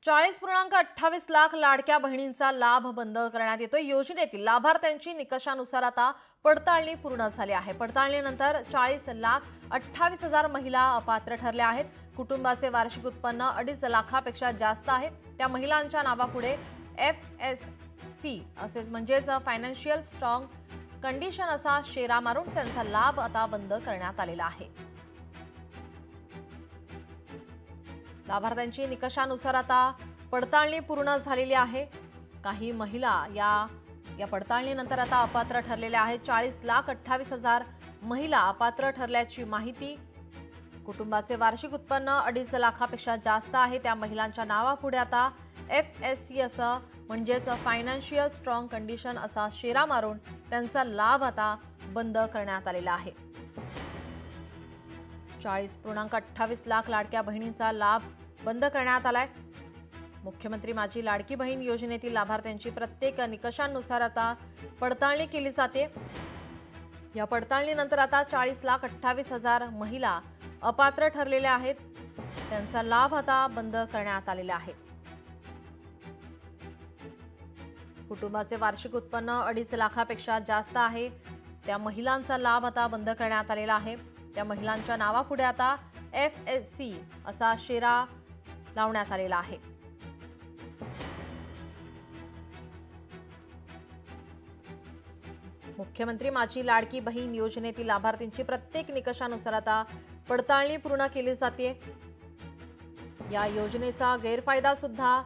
40.28 लाख लाडक्या बहिणींचा लाभ बंद करण्यात येतोय। योजनेतील लाभार्थ्यांची निकषानुसार आता पडताळणी पूर्ण झाली आहे। पडताळणीनंतर 40,28,000 महिला अपात्र ठरल्या आहेत। कुटुंबाचे वार्षिक उत्पन्न 2.5 लाखापेक्षा जास्त आहे। त्या महिलांच्या नावापुढे FSC असेच म्हणजेच फायनान्शियल स्ट्रॉंग कंडिशन असा शेरा मारून त्यांचा लाभ आता बंद करण्यात आलेला आहे। लाभार्थ्यांची निकषानुसार आता पडताळणी पूर्ण झालेली आहे। काही महिला या पडताळणीनंतर आता अपात्र ठरलेल्या आहेत। 40,28,000 महिला अपात्र ठरल्याची माहिती। कुटुंबाचे वार्षिक उत्पन्न 2.5 लाखापेक्षा जास्त आहे। त्या महिलांच्या नावापुढे आता FSC असं म्हणजेच फायनान्शियल स्ट्रॉंग कंडिशन असा शेरा मारून त्यांचा लाभ आता बंद करण्यात आलेला आहे। 40.28 लाख लाडक्या बहिणींचा लाभ बंद करण्यात आलाय। मुख्यमंत्री माझी लाडकी बहीण योजनेतील लाभार्थ्यांची प्रत्येक निकषांनुसार आता पडताळणी केली जाते। या पडताळणीनंतर आता 40,28,000 महिला अपात्र ठरलेल्या आहेत। त्यांचा लाभ आता बंद करण्यात आलेला आहे। कुटुंबाचे वार्षिक उत्पन्न 2.5 लाखापेक्षा जास्त आहे। त्या महिलांचा लाभ आता बंद करण्यात आलेला आहे। त्या महिलांच्या नावापुढे आता FSC असा शेरा लावण्यात आलेला आहे। मुख्यमंत्री माझी लाडकी बहीण योजनेतील लाभार्थींची प्रत्येक निकषानुसार आता पडताळणी पूर्ण केली जाते। या योजनेचा गैरफायदा सुद्धा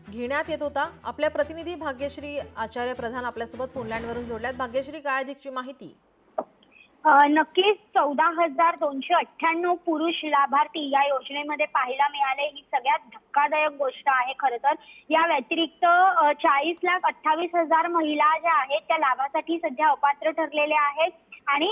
घेण्यात येत होता। आपल्या प्रतिनिधी भाग्यश्री आचार्य प्रधान आपल्यासोबत फोनलाईनवरून जोडल्यात। भाग्यश्री, काय अधिकची माहिती? नक्कीच 14,298 पुरुष लाभार्थी या योजनेमध्ये पाहायला मिळाले। ही सगळ्यात धक्कादायक गोष्ट आहे। खरं तर या व्यतिरिक्त 40,28,000 महिला ज्या आहेत त्या लाभासाठी सध्या अपात्र ठरलेल्या आहेत आणि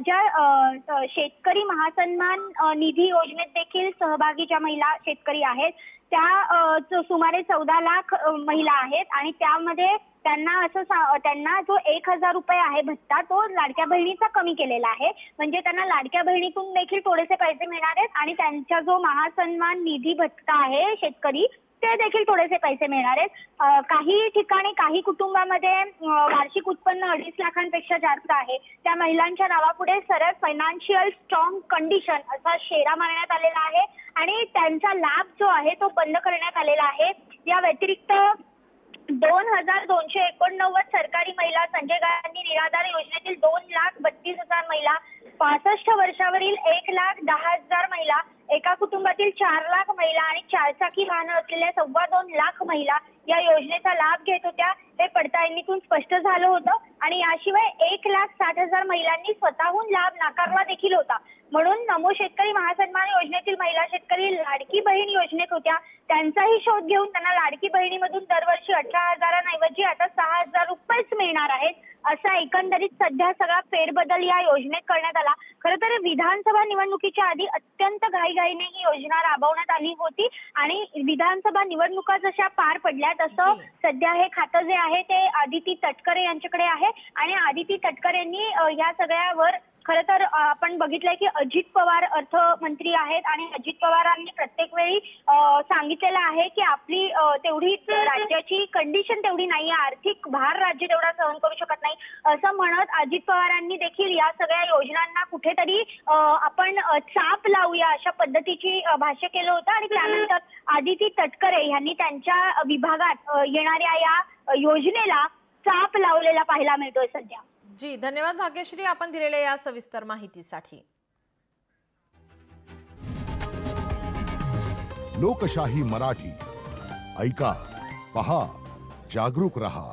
ज्या शेतकरी महासन्मान निधी योजनेत देखील सहभागी ज्या महिला शेतकरी आहेत त्या सुमारे 14 लाख महिला आहेत आणि त्यामध्ये त्यांना जो 1,000 रुपये आहे भत्ता तो लाडक्या बहिणीचा कमी केलेला आहे। म्हणजे त्यांना लाडक्या बहिणीतून देखील थोडेसे पैसे मिळणार आहेत आणि त्यांचा जो महासन्मान निधी भत्ता आहे शेतकरी ते देखील थोडेसे पैसे मिळणार आहेत। काही ठिकाणी काही कुटुंबामध्ये वार्षिक उत्पन्न 2.5 लाखांपेक्षा जास्त आहे। त्या महिलांच्या नावापुढे सरळ फायनान्शियल स्ट्रॉंग कंडिशन असा शेरा मारण्यात आलेला आहे आणि त्यांचा लाभ जो आहे तो बंद करण्यात आलेला आहे। या व्यतिरिक्त 2,289 सरकारी महिला संजय गांधी निराधार योजनेतील 2,32,000 महिला, 65 वर्षावरील 1,10,000 महिला, एका कुटुंबातील 4 लाख महिला आणि 4 चाकी वाहनं असलेल्या 2.25 लाख महिला या योजनेचा लाभ घेत होत्या। हे पडताळणीतून स्पष्ट झालं होतं आणि याशिवाय 1,60,000 महिलांनी स्वतःहून लाभ नाकारला देखील होता। म्हणून नमो शेतकरी महासन्मान योजनेतील महिला शेतकरी लाडकी बहीण योजनेत होत्या। त्यांचाही शोध घेऊन त्यांना लाडकी बहिणीमधून दरवर्षी 18,000 ऐवजी आता 6,000 रुपयेच मिळणार आहेत। असा एकंदरीत सध्या सगळा फेरबदल या योजनेत करण्यात आला। खरं तर विधानसभा निवडणुकीच्या आधी अत्यंत घाईघाईने ही योजना राबवण्यात आली होती आणि विधानसभा निवडणुका जशा पार पडल्या तसं सध्या हे खातं जे आहे ते आदिती तटकरे यांच्याकडे आहे आणि आदिती तटकरे यांनी या सगळ्यावर खरं तर आपण बघितलंय की अजित पवार अर्थमंत्री आहेत आणि अजित पवारांनी प्रत्येक वेळी सांगितलेलं आहे की आपली तेवढी राज्याची कंडिशन तेवढी नाही, आर्थिक भार राज्य तेवढा सहन करू शकत नाही असं म्हणत अजित पवारांनी देखील या सगळ्या योजनांना कुठेतरी आपण चाप लावूया अशा पद्धतीची भाष्य केलं होतं आणि त्यानंतर आदिती तटकरे यांनी त्यांच्या विभागात येणाऱ्या या योजनेला चाप लावलेला पाहायला मिळतोय सध्या। जी, धन्यवाद भाग्यश्री आपण दिलेल्या या सविस्तर माहितीसाठी। लोकशाही मराठी ऐका, पहा, जागरूक रहा।